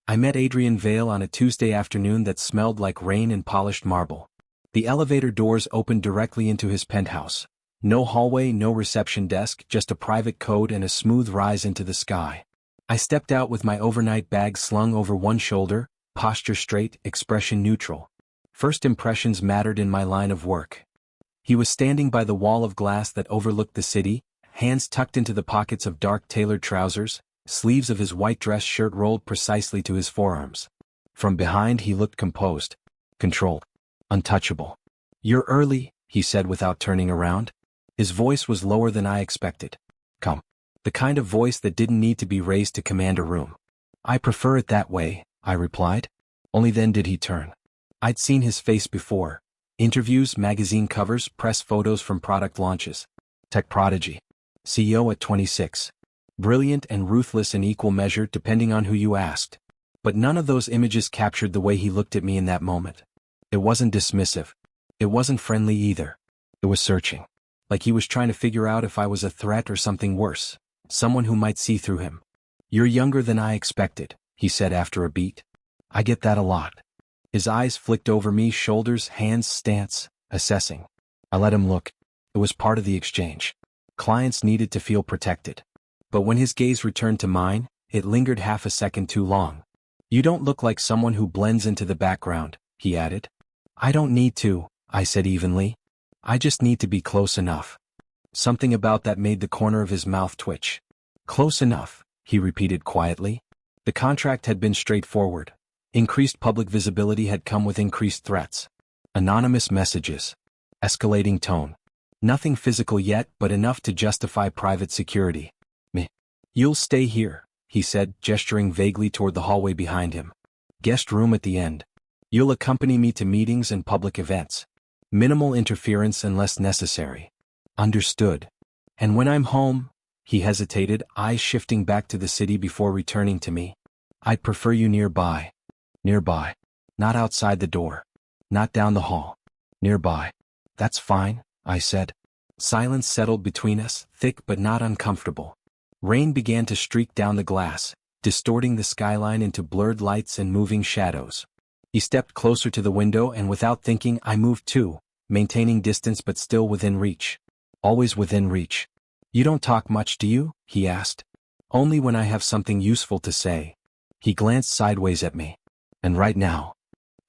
I met Adrian Vale on a Tuesday afternoon that smelled like rain and polished marble. The elevator doors opened directly into his penthouse. No hallway, no reception desk, just a private code and a smooth rise into the sky. I stepped out with my overnight bag slung over one shoulder, posture straight, expression neutral. First impressions mattered in my line of work. He was standing by the wall of glass that overlooked the city, hands tucked into the pockets of dark tailored trousers, sleeves of his white dress shirt rolled precisely to his forearms. From behind he looked composed, controlled, untouchable. "You're early," he said without turning around. His voice was lower than I expected. Come. The kind of voice that didn't need to be raised to command a room. "I prefer it that way," I replied. Only then did he turn. I'd seen his face before. Interviews, magazine covers, press photos from product launches. Tech prodigy. CEO at 26. Brilliant and ruthless in equal measure depending on who you asked. But none of those images captured the way he looked at me in that moment. It wasn't dismissive. It wasn't friendly either. It was searching. Like he was trying to figure out if I was a threat or something worse. Someone who might see through him. "You're younger than I expected," he said after a beat. "I get that a lot." His eyes flicked over me, shoulders, hands, stance, assessing. I let him look. It was part of the exchange. Clients needed to feel protected. But when his gaze returned to mine, it lingered half a second too long. "You don't look like someone who blends into the background," he added. "I don't need to," I said evenly. "I just need to be close enough." Something about that made the corner of his mouth twitch. "Close enough," he repeated quietly. The contract had been straightforward. Increased public visibility had come with increased threats. Anonymous messages. Escalating tone. Nothing physical yet, but enough to justify private security. "Me. You'll stay here," he said, gesturing vaguely toward the hallway behind him. "Guest room at the end. You'll accompany me to meetings and public events. Minimal interference unless necessary." "Understood. And when I'm home," he hesitated, eyes shifting back to the city before returning to me. "I'd prefer you nearby." "Nearby. Not outside the door. Not down the hall. Nearby." "That's fine," I said. Silence settled between us, thick but not uncomfortable. Rain began to streak down the glass, distorting the skyline into blurred lights and moving shadows. He stepped closer to the window and without thinking I moved too, maintaining distance but still within reach. Always within reach. "You don't talk much, do you?" he asked. "Only when I have something useful to say." He glanced sideways at me. "And right now?"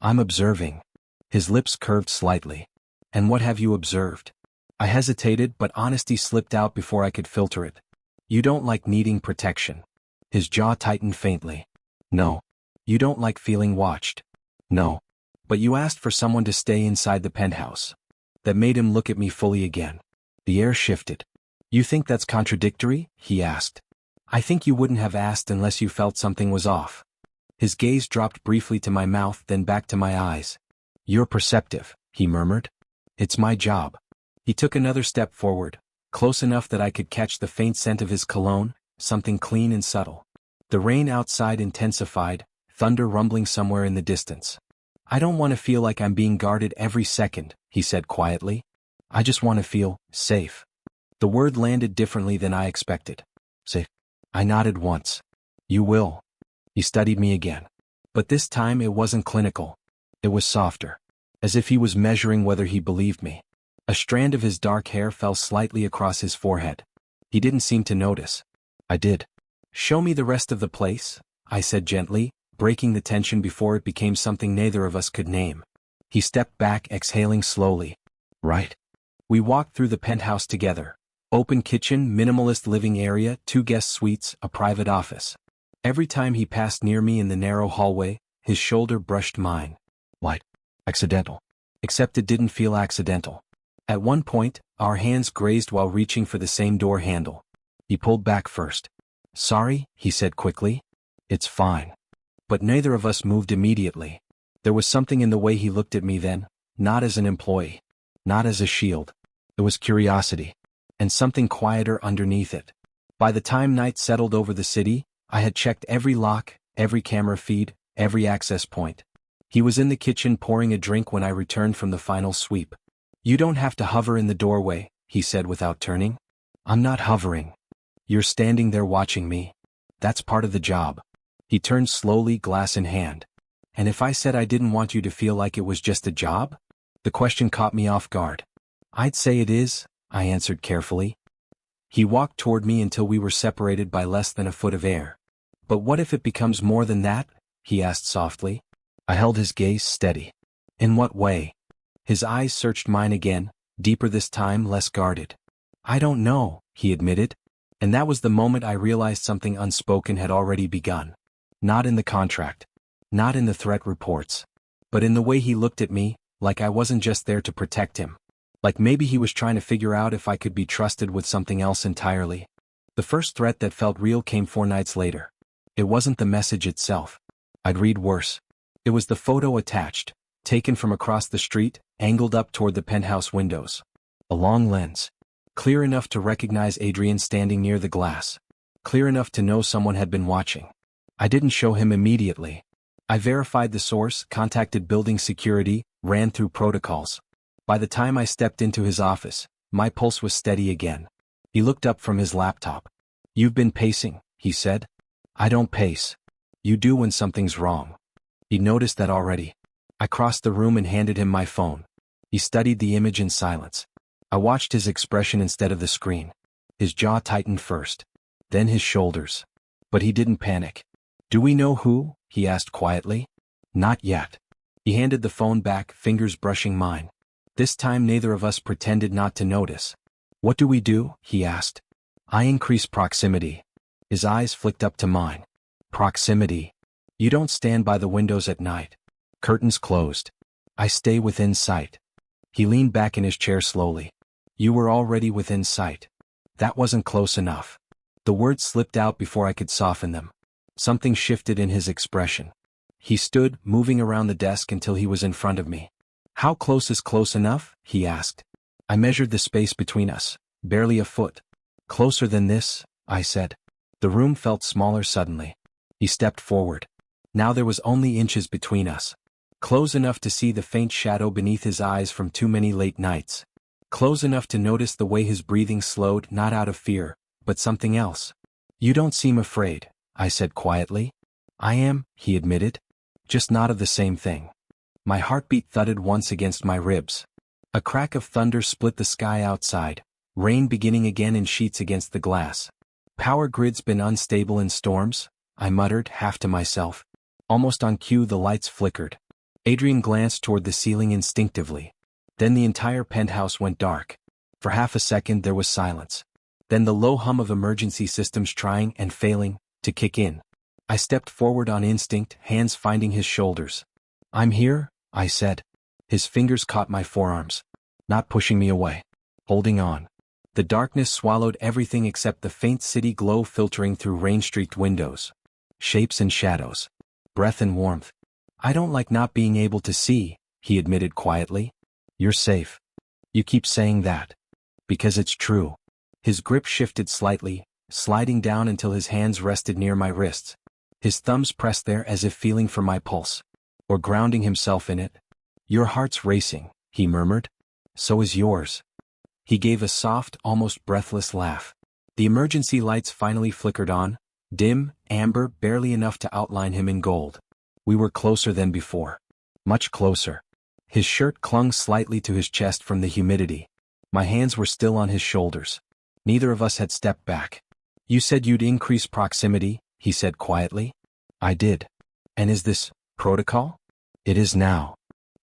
"I'm observing." His lips curved slightly. "And what have you observed?" I hesitated, but honesty slipped out before I could filter it. "You don't like needing protection." His jaw tightened faintly. "No." "You don't like feeling watched." "No." "But you asked for someone to stay inside the penthouse." That made him look at me fully again. The air shifted. "You think that's contradictory?" he asked. "I think you wouldn't have asked unless you felt something was off." His gaze dropped briefly to my mouth, then back to my eyes. "You're perceptive," he murmured. "It's my job." He took another step forward, close enough that I could catch the faint scent of his cologne, something clean and subtle. The rain outside intensified, thunder rumbling somewhere in the distance. "I don't want to feel like I'm being guarded every second," he said quietly. "I just want to feel safe." The word landed differently than I expected. "Safe." I nodded once. "You will." He studied me again. But this time it wasn't clinical. It was softer. As if he was measuring whether he believed me. A strand of his dark hair fell slightly across his forehead. He didn't seem to notice. I did. "Show me the rest of the place," I said gently, breaking the tension before it became something neither of us could name. He stepped back, exhaling slowly. "Right." We walked through the penthouse together. Open kitchen, minimalist living area, 2 guest suites, a private office. Every time he passed near me in the narrow hallway, his shoulder brushed mine. What? Accidental. Except it didn't feel accidental. At one point, our hands grazed while reaching for the same door handle. He pulled back first. "Sorry," he said quickly. "It's fine." But neither of us moved immediately. There was something in the way he looked at me then, not as an employee, not as a shield. It was curiosity. And something quieter underneath it. By the time night settled over the city, I had checked every lock, every camera feed, every access point. He was in the kitchen pouring a drink when I returned from the final sweep. "You don't have to hover in the doorway," he said without turning. "I'm not hovering. You're standing there watching me. That's part of the job." He turned slowly, glass in hand. And if I said I didn't want you to feel like it was just a job? The question caught me off guard. I'd say it is, I answered carefully. He walked toward me until we were separated by less than a foot of air. But what if it becomes more than that? He asked softly. I held his gaze steady. In what way? His eyes searched mine again, deeper this time, less guarded. I don't know, he admitted. And that was the moment I realized something unspoken had already begun. Not in the contract. Not in the threat reports. But in the way he looked at me, like I wasn't just there to protect him. Like maybe he was trying to figure out if I could be trusted with something else entirely. The first threat that felt real came 4 nights later. It wasn't the message itself. I'd read worse. It was the photo attached, taken from across the street, angled up toward the penthouse windows. A long lens. Clear enough to recognize Adrian standing near the glass. Clear enough to know someone had been watching. I didn't show him immediately. I verified the source, contacted building security, ran through protocols. By the time I stepped into his office, my pulse was steady again. He looked up from his laptop. You've been pacing, he said. I don't pace. You do when something's wrong. He noticed that already. I crossed the room and handed him my phone. He studied the image in silence. I watched his expression instead of the screen. His jaw tightened first. Then his shoulders. But he didn't panic. Do we know who? He asked quietly. Not yet. He handed the phone back, fingers brushing mine. This time neither of us pretended not to notice. What do we do? He asked. I increase proximity. His eyes flicked up to mine. Proximity. You don't stand by the windows at night. Curtains closed. I stay within sight. He leaned back in his chair slowly. You were already within sight. That wasn't close enough. The words slipped out before I could soften them. Something shifted in his expression. He stood, moving around the desk until he was in front of me. How close is close enough? He asked. I measured the space between us. Barely a foot. Closer than this, I said. The room felt smaller suddenly. He stepped forward. Now there was only inches between us. Close enough to see the faint shadow beneath his eyes from too many late nights. Close enough to notice the way his breathing slowed, not out of fear, but something else. You don't seem afraid, I said quietly. I am, he admitted. Just not of the same thing. My heartbeat thudded once against my ribs. A crack of thunder split the sky outside, rain beginning again in sheets against the glass. Power grid's been unstable in storms, I muttered, half to myself. Almost on cue the lights flickered. Adrian glanced toward the ceiling instinctively. Then the entire penthouse went dark. For half a second there was silence. Then the low hum of emergency systems trying and failing to kick in. I stepped forward on instinct, hands finding his shoulders. I'm here, I said. His fingers caught my forearms. Not pushing me away. Holding on. The darkness swallowed everything except the faint city glow filtering through rain-streaked windows. Shapes and shadows. Breath and warmth. I don't like not being able to see, he admitted quietly. You're safe. You keep saying that. Because it's true. His grip shifted slightly, sliding down until his hands rested near my wrists. His thumbs pressed there as if feeling for my pulse. Or grounding himself in it. Your heart's racing, he murmured. So is yours. He gave a soft, almost breathless laugh. The emergency lights finally flickered on, dim, amber, barely enough to outline him in gold. We were closer than before. Much closer. His shirt clung slightly to his chest from the humidity. My hands were still on his shoulders. Neither of us had stepped back. You said you'd increase proximity, he said quietly. I did. And is this protocol? It is now.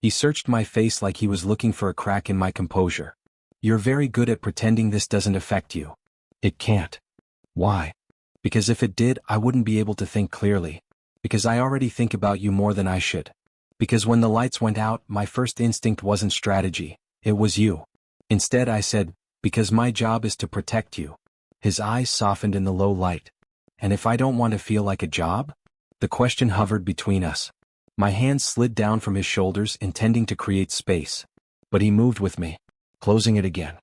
He searched my face like he was looking for a crack in my composure. You're very good at pretending this doesn't affect you. It can't. Why? Because if it did, I wouldn't be able to think clearly. Because I already think about you more than I should. Because when the lights went out, my first instinct wasn't strategy, it was you. Instead I said, because my job is to protect you. His eyes softened in the low light. And if I don't want to feel like a job? The question hovered between us. My hands slid down from his shoulders, intending to create space. But he moved with me, closing it again.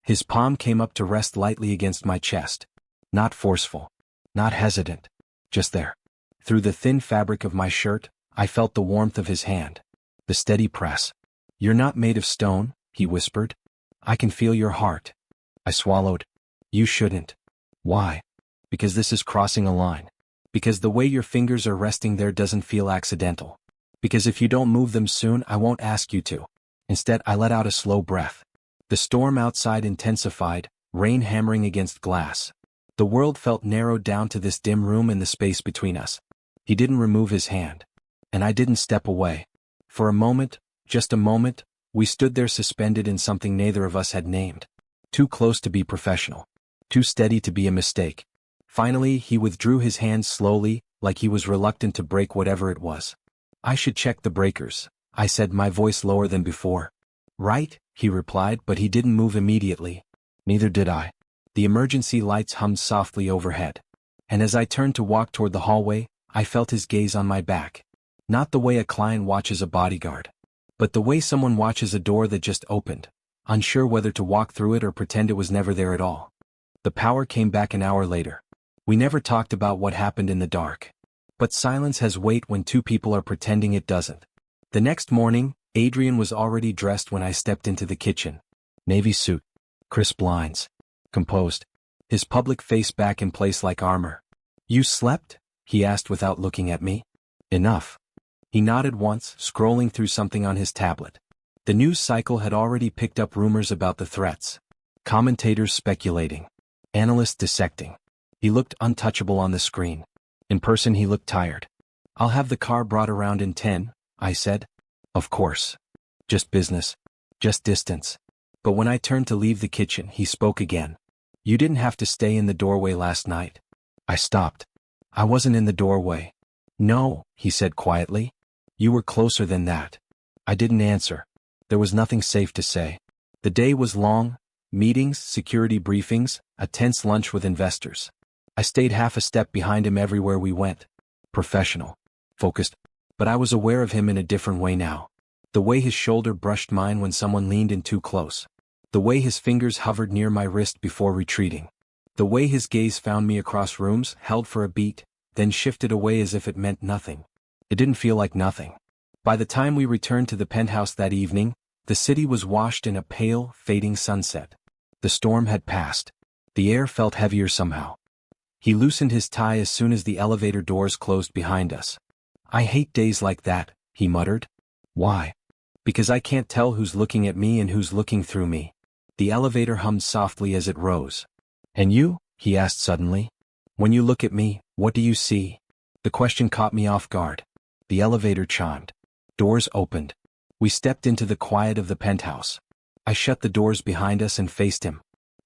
His palm came up to rest lightly against my chest. Not forceful. Not hesitant. Just there. Through the thin fabric of my shirt, I felt the warmth of his hand. The steady press. You're not made of stone, he whispered. I can feel your heart. I swallowed. You shouldn't. Why? Because this is crossing a line. Because the way your fingers are resting there doesn't feel accidental. Because if you don't move them soon, I won't ask you to. Instead, I let out a slow breath. The storm outside intensified, rain hammering against glass. The world felt narrowed down to this dim room and the space between us. He didn't remove his hand. And I didn't step away. For a moment, just a moment, we stood there suspended in something neither of us had named. Too close to be professional. Too steady to be a mistake. Finally, he withdrew his hand slowly, like he was reluctant to break whatever it was. I should check the breakers, I said, my voice lower than before. Right, he replied, but he didn't move immediately. Neither did I. The emergency lights hummed softly overhead. And as I turned to walk toward the hallway, I felt his gaze on my back. Not the way a client watches a bodyguard, but the way someone watches a door that just opened, unsure whether to walk through it or pretend it was never there at all. The power came back an hour later. We never talked about what happened in the dark. But silence has weight when two people are pretending it doesn't. The next morning, Adrian was already dressed when I stepped into the kitchen. Navy suit. Crisp lines. Composed. His public face back in place like armor. You slept? He asked without looking at me. Enough. He nodded once, scrolling through something on his tablet. The news cycle had already picked up rumors about the threats. Commentators speculating. Analysts dissecting. He looked untouchable on the screen. In person he looked tired. I'll have the car brought around in 10, I said. Of course. Just business. Just distance. But when I turned to leave the kitchen, he spoke again. You didn't have to stay in the doorway last night. I stopped. I wasn't in the doorway. No, he said quietly. You were closer than that. I didn't answer. There was nothing safe to say. The day was long. Meetings, security briefings, a tense lunch with investors. I stayed half a step behind him everywhere we went. Professional. Focused. But I was aware of him in a different way now. The way his shoulder brushed mine when someone leaned in too close. The way his fingers hovered near my wrist before retreating. The way his gaze found me across rooms, held for a beat, then shifted away as if it meant nothing. It didn't feel like nothing. By the time we returned to the penthouse that evening, the city was washed in a pale, fading sunset. The storm had passed. The air felt heavier somehow. He loosened his tie as soon as the elevator doors closed behind us. I hate days like that, he muttered. Why? Because I can't tell who's looking at me and who's looking through me. The elevator hummed softly as it rose. And you? He asked suddenly. When you look at me, what do you see? The question caught me off guard. The elevator chimed. Doors opened. We stepped into the quiet of the penthouse. I shut the doors behind us and faced him.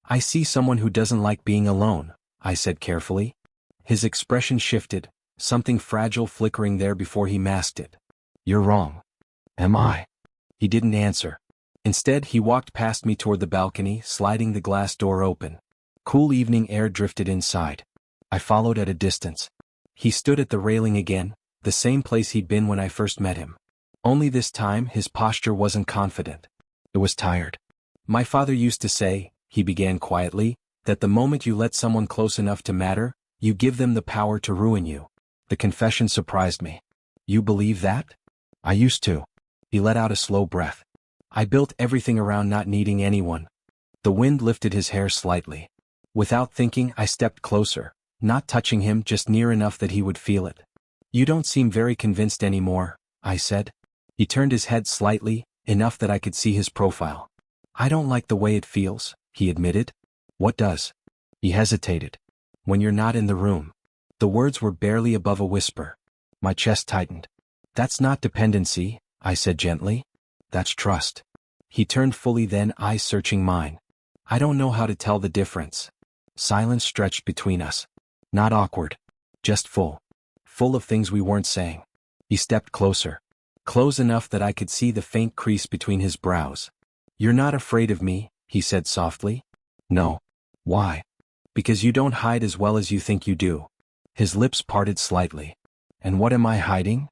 I see someone who doesn't like being alone, I said carefully. His expression shifted, something fragile flickering there before he masked it. You're wrong. Am I? He didn't answer. Instead, he walked past me toward the balcony, sliding the glass door open. Cool evening air drifted inside. I followed at a distance. He stood at the railing again, the same place he'd been when I first met him. Only this time, his posture wasn't confident. It was tired. My father used to say, he began quietly, that the moment you let someone close enough to matter, you give them the power to ruin you. The confession surprised me. You believe that? I used to. He let out a slow breath. I built everything around not needing anyone. The wind lifted his hair slightly. Without thinking, I stepped closer, not touching him, just near enough that he would feel it. You don't seem very convinced anymore, I said. He turned his head slightly, enough that I could see his profile. I don't like the way it feels, he admitted. What does? He hesitated. When you're not in the room. The words were barely above a whisper. My chest tightened. That's not dependency, I said gently. That's trust. He turned fully, then eyes searching mine. I don't know how to tell the difference. Silence stretched between us. Not awkward. Just full. Full of things we weren't saying. He stepped closer. Close enough that I could see the faint crease between his brows. You're not afraid of me, he said softly. No. Why? Because you don't hide as well as you think you do. His lips parted slightly. And what am I hiding?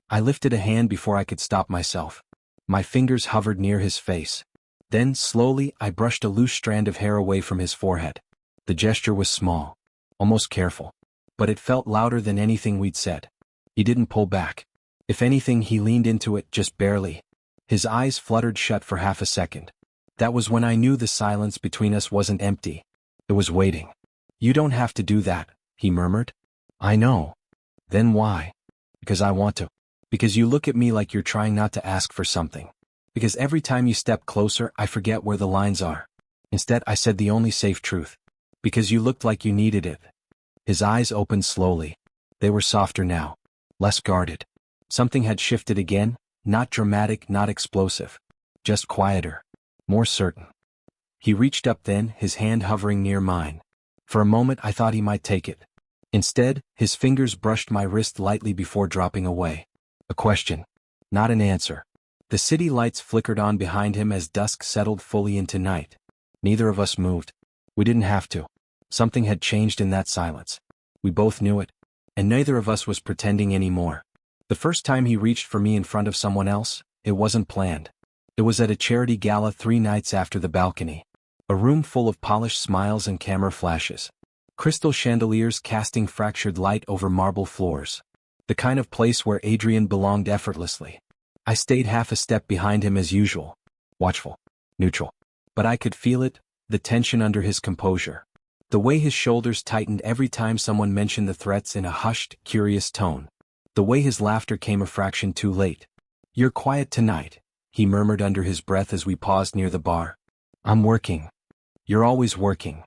I lifted a hand before I could stop myself. My fingers hovered near his face. Then, slowly, I brushed a loose strand of hair away from his forehead. The gesture was small. Almost careful. But it felt louder than anything we'd said. He didn't pull back. If anything, he leaned into it, just barely. His eyes fluttered shut for half a second. That was when I knew the silence between us wasn't empty. It was waiting. You don't have to do that, he murmured. I know. Then why? Because I want to. Because you look at me like you're trying not to ask for something. Because every time you step closer, I forget where the lines are. Instead, I said the only safe truth. Because you looked like you needed it. His eyes opened slowly. They were softer now. Less guarded. Something had shifted again, not dramatic, not explosive. Just quieter. More certain. He reached up then, his hand hovering near mine. For a moment I thought he might take it. Instead, his fingers brushed my wrist lightly before dropping away. A question. Not an answer. The city lights flickered on behind him as dusk settled fully into night. Neither of us moved. We didn't have to. Something had changed in that silence. We both knew it. And neither of us was pretending anymore. The first time he reached for me in front of someone else, it wasn't planned. It was at a charity gala 3 nights after the balcony. A room full of polished smiles and camera flashes. Crystal chandeliers casting fractured light over marble floors. The kind of place where Adrian belonged effortlessly. I stayed half a step behind him as usual. Watchful. Neutral. But I could feel it, the tension under his composure. The way his shoulders tightened every time someone mentioned the threats in a hushed, curious tone. The way his laughter came a fraction too late. "You're quiet tonight," he murmured under his breath as we paused near the bar. "I'm working." "You're always working.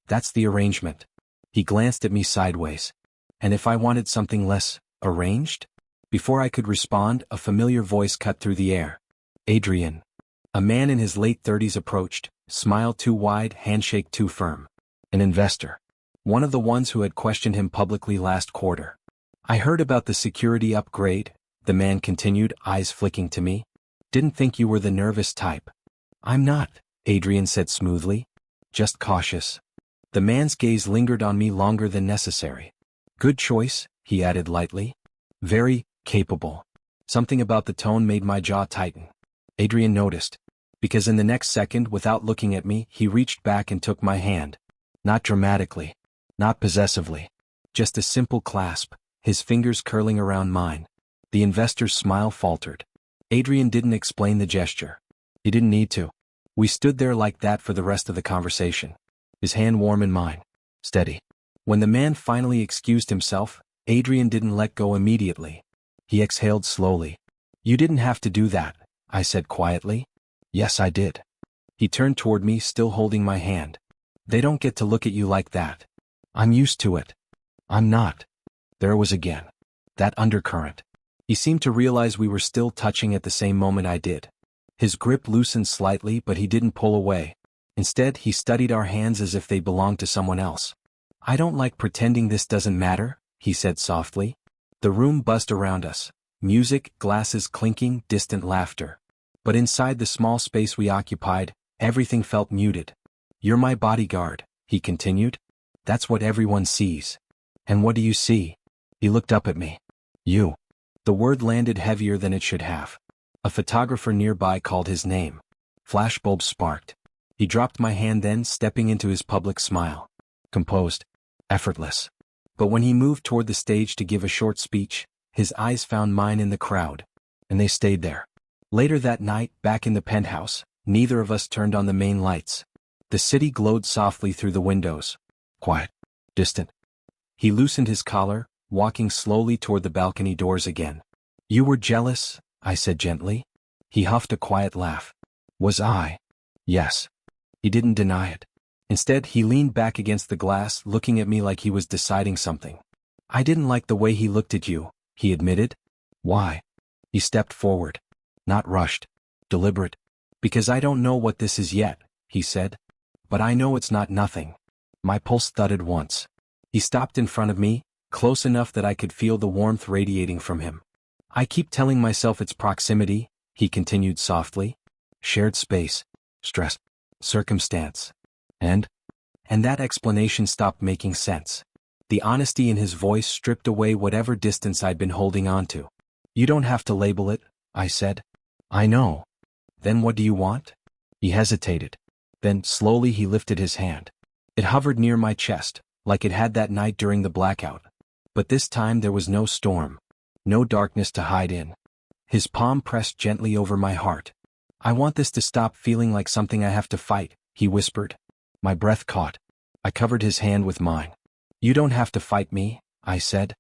That's the arrangement." He glanced at me sideways. "And if I wanted something less arranged?" Before I could respond, a familiar voice cut through the air. "Adrian." A man in his late 30s approached, smile too wide, handshake too firm. An investor. One of the ones who had questioned him publicly last quarter. "I heard about the security upgrade," the man continued, eyes flicking to me. "Didn't think you were the nervous type." "I'm not," Adrian said smoothly. "Just cautious." The man's gaze lingered on me longer than necessary. "Good choice," he added lightly. "Very capable." Something about the tone made my jaw tighten. Adrian noticed. Because in the next second, without looking at me, he reached back and took my hand. Not dramatically. Not possessively. Just a simple clasp, his fingers curling around mine. The investor's smile faltered. Adrian didn't explain the gesture. He didn't need to. We stood there like that for the rest of the conversation. His hand warm in mine. Steady. When the man finally excused himself, Adrian didn't let go immediately. He exhaled slowly. "You didn't have to do that," I said quietly. "Yes, I did." He turned toward me, still holding my hand. "They don't get to look at you like that." "I'm used to it." "I'm not." There was again. That undercurrent. He seemed to realize we were still touching at the same moment I did. His grip loosened slightly, but he didn't pull away. Instead, he studied our hands as if they belonged to someone else. "I don't like pretending this doesn't matter," he said softly. The room buzzed around us. Music, glasses clinking, distant laughter. But inside the small space we occupied, everything felt muted. "You're my bodyguard," he continued. "That's what everyone sees." "And what do you see?" He looked up at me. "You." The word landed heavier than it should have. A photographer nearby called his name. Flashbulbs sparked. He dropped my hand then, stepping into his public smile. Composed. Effortless. But when he moved toward the stage to give a short speech, his eyes found mine in the crowd. And they stayed there. Later that night, back in the penthouse, neither of us turned on the main lights. The city glowed softly through the windows. Quiet. Distant. He loosened his collar, walking slowly toward the balcony doors again. "You were jealous?" I said gently. He huffed a quiet laugh. "Was I?" "Yes." He didn't deny it. Instead, he leaned back against the glass, looking at me like he was deciding something. "I didn't like the way he looked at you," he admitted. "Why?" He stepped forward. Not rushed. Deliberate. "Because I don't know what this is yet," he said. "But I know it's not nothing." My pulse thudded once. He stopped in front of me, close enough that I could feel the warmth radiating from him. "I keep telling myself it's proximity," he continued softly. "Shared space. Stress. Circumstance. And that explanation stopped making sense. The honesty in his voice stripped away whatever distance I'd been holding on to. "You don't have to label it," I said. "I know." "Then what do you want?" He hesitated. Then, slowly he lifted his hand. It hovered near my chest, like it had that night during the blackout. But this time there was no storm. No darkness to hide in. His palm pressed gently over my heart. "I want this to stop feeling like something I have to fight," he whispered. My breath caught. I covered his hand with mine. "You don't have to fight me," I said.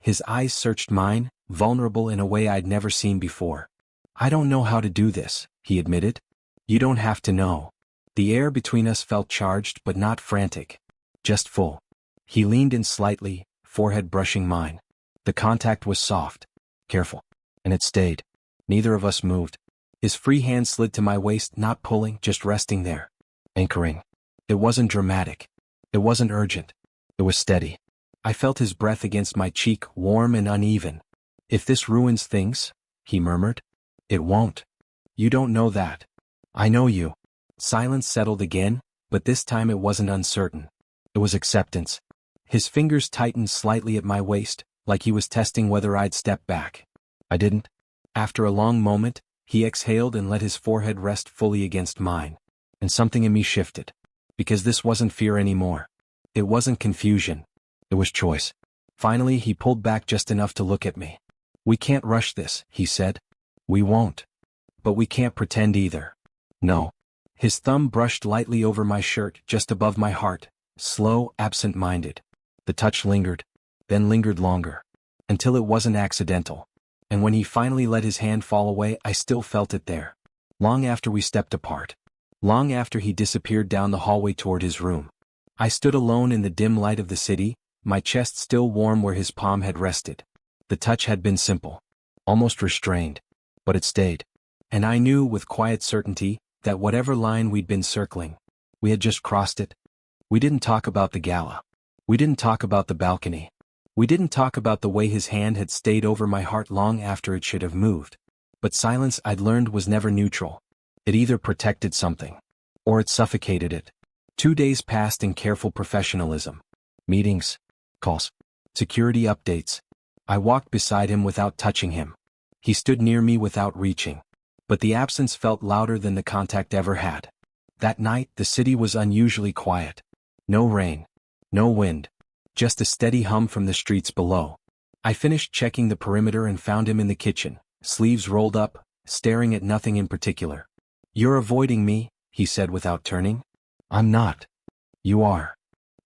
His eyes searched mine, vulnerable in a way I'd never seen before. "I don't know how to do this," he admitted. "You don't have to know." The air between us felt charged but not frantic. Just full. He leaned in slightly, forehead brushing mine. The contact was soft, careful, and it stayed. Neither of us moved. His free hand slid to my waist, not pulling, just resting there. Anchoring. It wasn't dramatic. It wasn't urgent. It was steady. I felt his breath against my cheek, warm and uneven. "If this ruins things," he murmured. "It won't. You don't know that. I know you." Silence settled again, but this time it wasn't uncertain. It was acceptance. His fingers tightened slightly at my waist, like he was testing whether I'd step back. I didn't. After a long moment, he exhaled and let his forehead rest fully against mine. And something in me shifted. Because this wasn't fear anymore. It wasn't confusion. It was choice. Finally, he pulled back just enough to look at me. "We can't rush this," he said. "We won't. But we can't pretend either." "No." His thumb brushed lightly over my shirt, just above my heart, slow, absent-minded. The touch lingered, then lingered longer. Until it wasn't accidental. And when he finally let his hand fall away, I still felt it there. Long after we stepped apart. Long after he disappeared down the hallway toward his room. I stood alone in the dim light of the city, my chest still warm where his palm had rested. The touch had been simple. Almost restrained. But it stayed. And I knew with quiet certainty that whatever line we'd been circling, we had just crossed it. We didn't talk about the gala. We didn't talk about the balcony. We didn't talk about the way his hand had stayed over my heart long after it should have moved. But silence, I'd learned, was never neutral. It either protected something, or it suffocated it. 2 days passed in careful professionalism. Meetings, calls, security updates. I walked beside him without touching him. He stood near me without reaching. But the absence felt louder than the contact ever had. That night, the city was unusually quiet. No rain. No wind. Just a steady hum from the streets below. I finished checking the perimeter and found him in the kitchen, sleeves rolled up, staring at nothing in particular. "You're avoiding me," he said without turning. "I'm not. You are."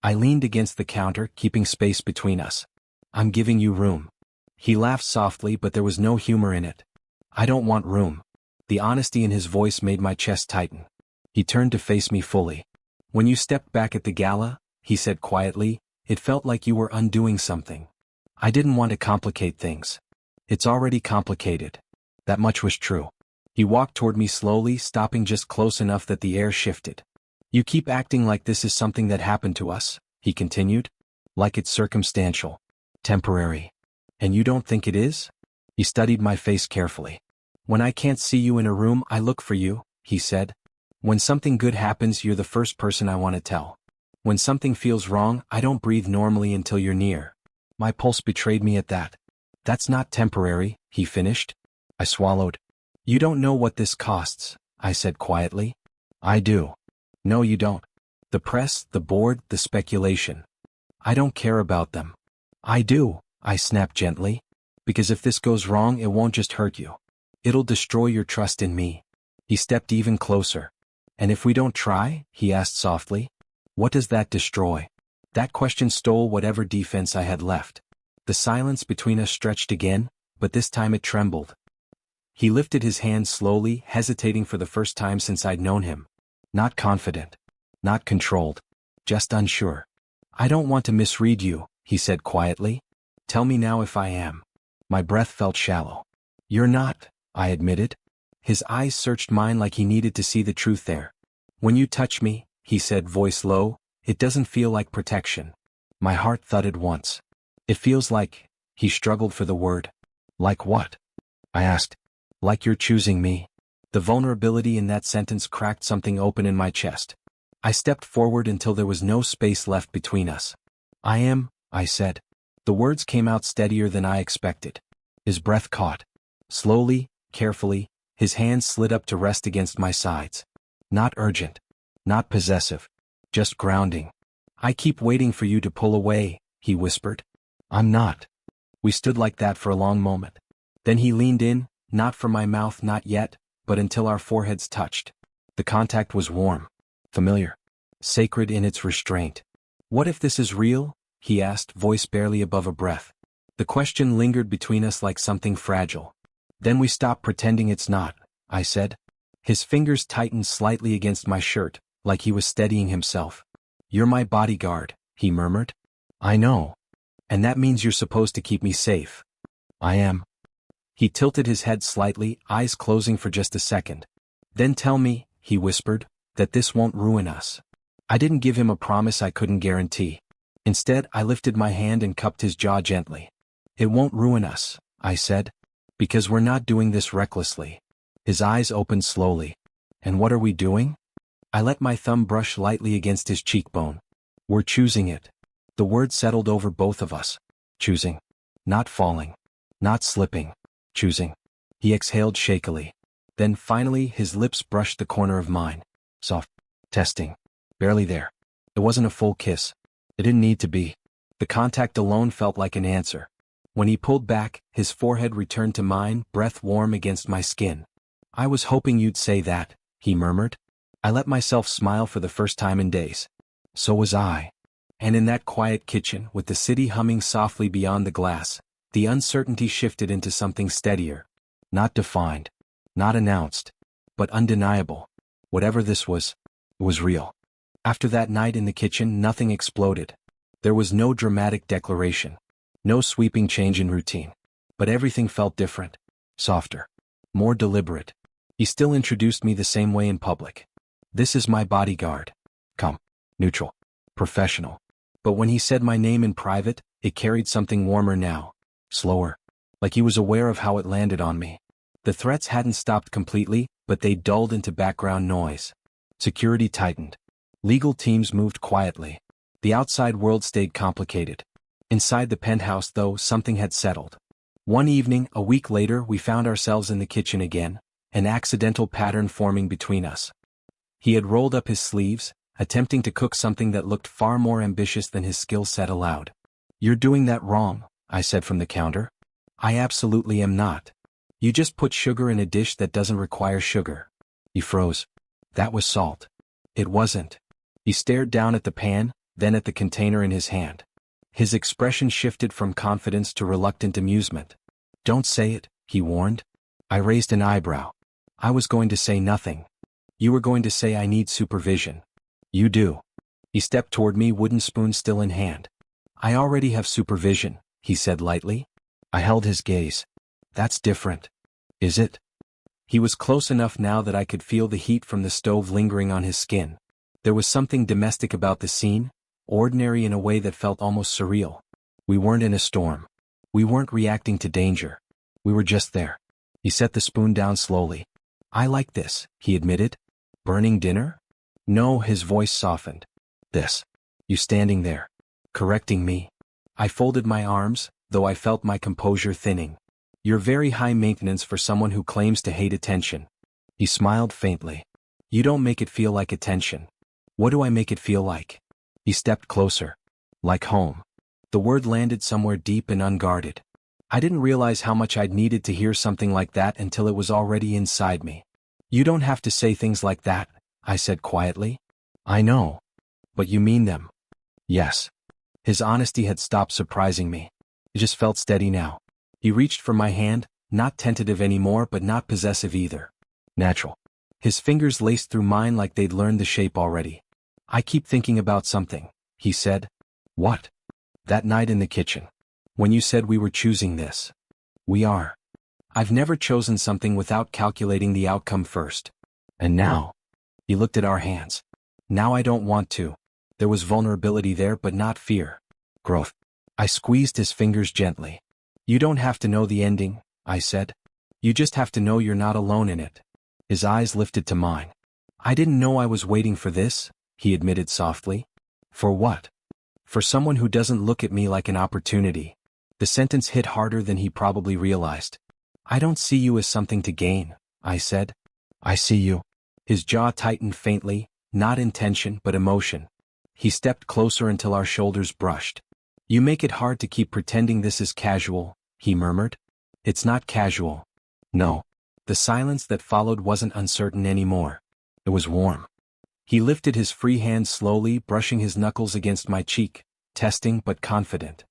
I leaned against the counter, keeping space between us. "I'm giving you room." He laughed softly, but there was no humor in it. "I don't want room." The honesty in his voice made my chest tighten. He turned to face me fully. "When you stepped back at the gala," he said quietly, "it felt like you were undoing something. I didn't want to complicate things. It's already complicated." That much was true. He walked toward me slowly, stopping just close enough that the air shifted. "You keep acting like this is something that happened to us," he continued. "Like it's circumstantial. Temporary. And you don't think it is?" He studied my face carefully. "When I can't see you in a room, I look for you," he said. "When something good happens, you're the first person I want to tell. When something feels wrong, I don't breathe normally until you're near." My pulse betrayed me at that. "That's not temporary," he finished. I swallowed. "You don't know what this costs," I said quietly. "I do." "No, you don't. The press, the board, the speculation. I don't care about them." "I do," I snapped gently. "Because if this goes wrong, it won't just hurt you. It'll destroy your trust in me." He stepped even closer. "And if we don't try?" he asked softly. "What does that destroy?" That question stole whatever defense I had left. The silence between us stretched again, but this time it trembled. He lifted his hand slowly, hesitating for the first time since I'd known him. Not confident. Not controlled. Just unsure. "I don't want to misread you," he said quietly. "Tell me now if I am." My breath felt shallow. "You're not," I admitted. His eyes searched mine like he needed to see the truth there. "When you touch me," he said, voice low, "it doesn't feel like protection." My heart thudded once. "It feels like," he struggled for the word. "Like what?" I asked. "Like you're choosing me." The vulnerability in that sentence cracked something open in my chest. I stepped forward until there was no space left between us. "I am," I said. The words came out steadier than I expected. His breath caught. Slowly, carefully, his hands slid up to rest against my sides. Not urgent. Not possessive. Just grounding. "I keep waiting for you to pull away," he whispered. "I'm not." We stood like that for a long moment. Then he leaned in, not for my mouth, not yet, but until our foreheads touched. The contact was warm. Familiar. Sacred in its restraint. "What if this is real?" he asked, voice barely above a breath. The question lingered between us like something fragile. Then we stopped pretending it's not, I said. His fingers tightened slightly against my shirt, like he was steadying himself. You're my bodyguard, he murmured. I know. And that means you're supposed to keep me safe. I am. He tilted his head slightly, eyes closing for just a second. Then tell me, he whispered, that this won't ruin us. I didn't give him a promise I couldn't guarantee. Instead, I lifted my hand and cupped his jaw gently. It won't ruin us, I said. Because we're not doing this recklessly. His eyes opened slowly. And what are we doing? I let my thumb brush lightly against his cheekbone. We're choosing it. The word settled over both of us. Choosing. Not falling. Not slipping. Choosing. He exhaled shakily. Then finally his lips brushed the corner of mine. Soft. Testing. Barely there. It wasn't a full kiss. It didn't need to be. The contact alone felt like an answer. When he pulled back, his forehead returned to mine, breath warm against my skin. I was hoping you'd say that, he murmured. I let myself smile for the first time in days. So was I. And in that quiet kitchen, with the city humming softly beyond the glass, the uncertainty shifted into something steadier. Not defined. Not announced. But undeniable. Whatever this was, it was real. After that night in the kitchen, nothing exploded. There was no dramatic declaration. No sweeping change in routine. But everything felt different. Softer. More deliberate. He still introduced me the same way in public. This is my bodyguard. Calm. Neutral. Professional. But when he said my name in private, it carried something warmer now. Slower. Like he was aware of how it landed on me. The threats hadn't stopped completely, but they dulled into background noise. Security tightened. Legal teams moved quietly. The outside world stayed complicated. Inside the penthouse, though, something had settled. One evening, a week later, we found ourselves in the kitchen again, an accidental pattern forming between us. He had rolled up his sleeves, attempting to cook something that looked far more ambitious than his skill set allowed. You're doing that wrong, I said from the counter. I absolutely am not. You just put sugar in a dish that doesn't require sugar. He froze. That was salt. It wasn't. He stared down at the pan, then at the container in his hand. His expression shifted from confidence to reluctant amusement. Don't say it, he warned. I raised an eyebrow. I was going to say nothing. You were going to say I need supervision. You do. He stepped toward me, wooden spoon still in hand. I already have supervision, he said lightly. I held his gaze. That's different. Is it? He was close enough now that I could feel the heat from the stove lingering on his skin. There was something domestic about the scene, ordinary in a way that felt almost surreal. We weren't in a storm. We weren't reacting to danger. We were just there. He set the spoon down slowly. I like this, he admitted. Burning dinner? No, his voice softened. This. You standing there. Correcting me. I folded my arms, though I felt my composure thinning. You're very high maintenance for someone who claims to hate attention. He smiled faintly. You don't make it feel like attention. What do I make it feel like? He stepped closer. Like home. The word landed somewhere deep and unguarded. I didn't realize how much I'd needed to hear something like that until it was already inside me. You don't have to say things like that, I said quietly. I know. But you mean them. Yes. His honesty had stopped surprising me. It just felt steady now. He reached for my hand, not tentative anymore but not possessive either. Natural. His fingers laced through mine like they'd learned the shape already. I keep thinking about something, he said. What? That night in the kitchen. When you said we were choosing this. We are. I've never chosen something without calculating the outcome first. And now. He looked at our hands. Now I don't want to. There was vulnerability there but not fear. Growth. I squeezed his fingers gently. You don't have to know the ending, I said. You just have to know you're not alone in it. His eyes lifted to mine. I didn't know I was waiting for this, he admitted softly. For what? For someone who doesn't look at me like an opportunity. The sentence hit harder than he probably realized. I don't see you as something to gain, I said. I see you. His jaw tightened faintly, not intention but emotion. He stepped closer until our shoulders brushed. You make it hard to keep pretending this is casual, he murmured. It's not casual. No. The silence that followed wasn't uncertain anymore. It was warm. He lifted his free hand slowly, brushing his knuckles against my cheek, testing but confident.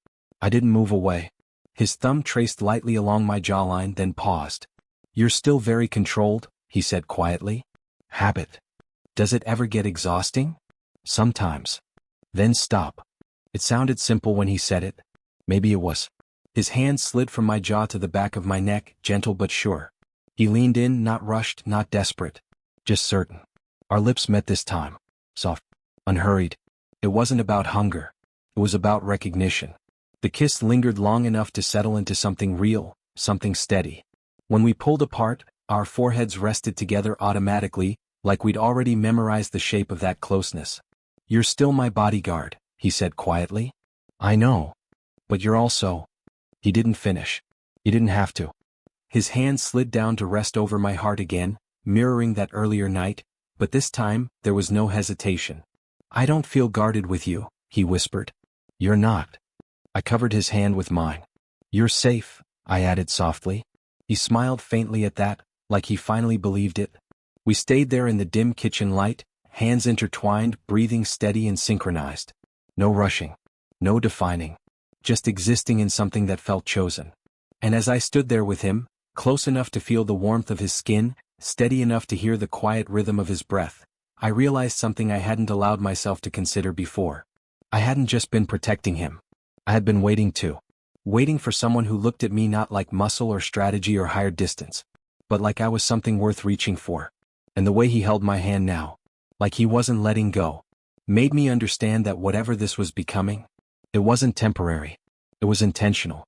I didn't move away. His thumb traced lightly along my jawline, then paused. "You're still very controlled," he said quietly. "Habit. Does it ever get exhausting?" "Sometimes." "Then stop." It sounded simple when he said it. Maybe it was. His hand slid from my jaw to the back of my neck, gentle but sure. He leaned in, not rushed, not desperate. Just certain. Our lips met this time. Soft. Unhurried. It wasn't about hunger. It was about recognition. The kiss lingered long enough to settle into something real, something steady. When we pulled apart, our foreheads rested together automatically, like we'd already memorized the shape of that closeness. "You're still my bodyguard," he said quietly. "I know. But you're also—" He didn't finish. He didn't have to. His hand slid down to rest over my heart again, mirroring that earlier night, but this time, there was no hesitation. "I don't feel guarded with you," he whispered. "You're not." I covered his hand with mine. "You're safe," I added softly. He smiled faintly at that, like he finally believed it. We stayed there in the dim kitchen light, hands intertwined, breathing steady and synchronized. No rushing. No defining. Just existing in something that felt chosen. And as I stood there with him, close enough to feel the warmth of his skin, steady enough to hear the quiet rhythm of his breath, I realized something I hadn't allowed myself to consider before. I hadn't just been protecting him. I had been waiting too. Waiting for someone who looked at me not like muscle or strategy or hired distance, but like I was something worth reaching for. And the way he held my hand now, like he wasn't letting go, made me understand that whatever this was becoming, it wasn't temporary. It was intentional.